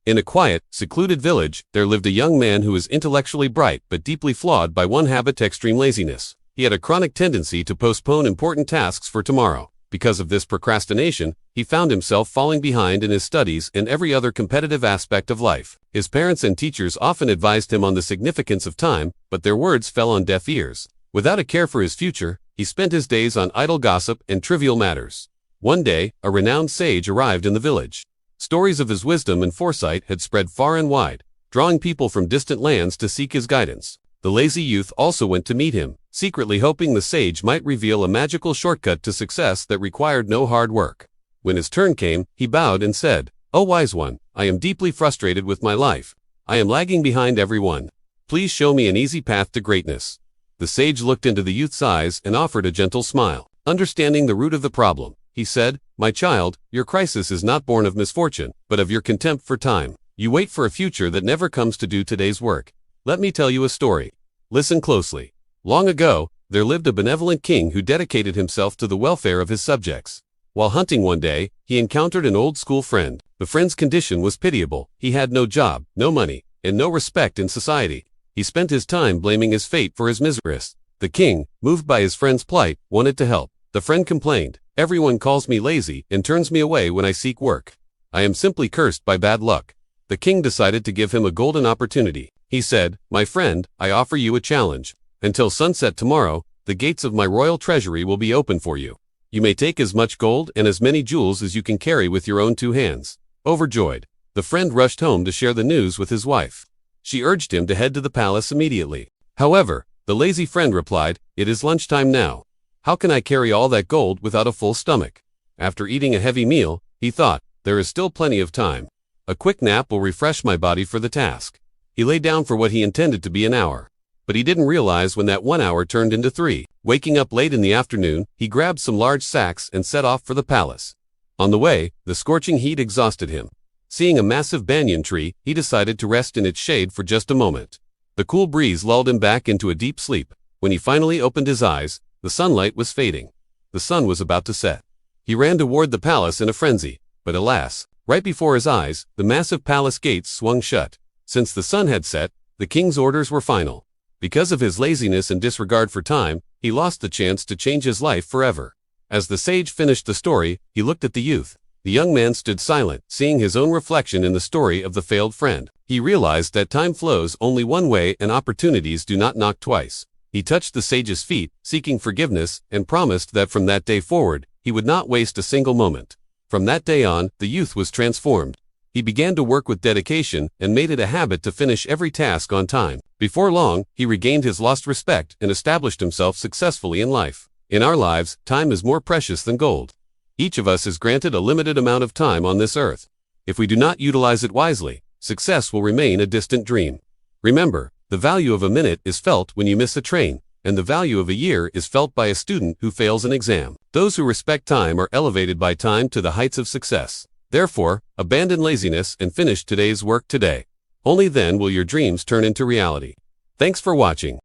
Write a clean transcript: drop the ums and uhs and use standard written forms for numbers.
In a quiet, secluded village, there lived a young man who was intellectually bright but deeply flawed by one habit: extreme laziness. He had a chronic tendency to postpone important tasks for tomorrow. Because of this procrastination, he found himself falling behind in his studies and every other competitive aspect of life. His parents and teachers often advised him on the significance of time, but their words fell on deaf ears. Without a care for his future, he spent his days on idle gossip and trivial matters. One day, a renowned sage arrived in the village. Stories of his wisdom and foresight had spread far and wide, drawing people from distant lands to seek his guidance. The lazy youth also went to meet him, secretly hoping the sage might reveal a magical shortcut to success that required no hard work. When his turn came, he bowed and said, "O wise one, I am deeply frustrated with my life. I am lagging behind everyone. Please show me an easy path to greatness." The sage looked into the youth's eyes and offered a gentle smile. Understanding the root of the problem, he said, "My child, your crisis is not born of misfortune, but of your contempt for time. You wait for a future that never comes to do today's work. Let me tell you a story. Listen closely. Long ago, there lived a benevolent king who dedicated himself to the welfare of his subjects. While hunting one day, he encountered an old school friend. The friend's condition was pitiable. He had no job, no money, and no respect in society. He spent his time blaming his fate for his misery. The king, moved by his friend's plight, wanted to help. The friend complained, "Everyone calls me lazy and turns me away when I seek work. I am simply cursed by bad luck." The king decided to give him a golden opportunity. He said, "My friend, I offer you a challenge. Until sunset tomorrow, the gates of my royal treasury will be open for you. You may take as much gold and as many jewels as you can carry with your own 2 hands." Overjoyed, the friend rushed home to share the news with his wife. She urged him to head to the palace immediately. However, the lazy friend replied, "It is lunchtime now. How can I carry all that gold without a full stomach?" After eating a heavy meal, he thought, "There is still plenty of time. A quick nap will refresh my body for the task." He lay down for what he intended to be an hour. But he didn't realize when that 1 hour turned into 3. Waking up late in the afternoon, he grabbed some large sacks and set off for the palace. On the way, the scorching heat exhausted him. Seeing a massive banyan tree, he decided to rest in its shade for just a moment. The cool breeze lulled him back into a deep sleep. When he finally opened his eyes, the sunlight was fading. The sun was about to set. He ran toward the palace in a frenzy, but alas, right before his eyes, the massive palace gates swung shut. Since the sun had set, the king's orders were final. Because of his laziness and disregard for time, he lost the chance to change his life forever. As the sage finished the story, he looked at the youth. The young man stood silent, seeing his own reflection in the story of the failed friend. He realized that time flows only one way and opportunities do not knock twice. He touched the sage's feet, seeking forgiveness, and promised that from that day forward, he would not waste a single moment. From that day on, the youth was transformed. He began to work with dedication and made it a habit to finish every task on time. Before long, he regained his lost respect and established himself successfully in life. In our lives, time is more precious than gold. Each of us is granted a limited amount of time on this earth. If we do not utilize it wisely, success will remain a distant dream. Remember, the value of a minute is felt when you miss a train, and the value of a year is felt by a student who fails an exam. Those who respect time are elevated by time to the heights of success. Therefore, abandon laziness and finish today's work today. Only then will your dreams turn into reality. Thanks for watching.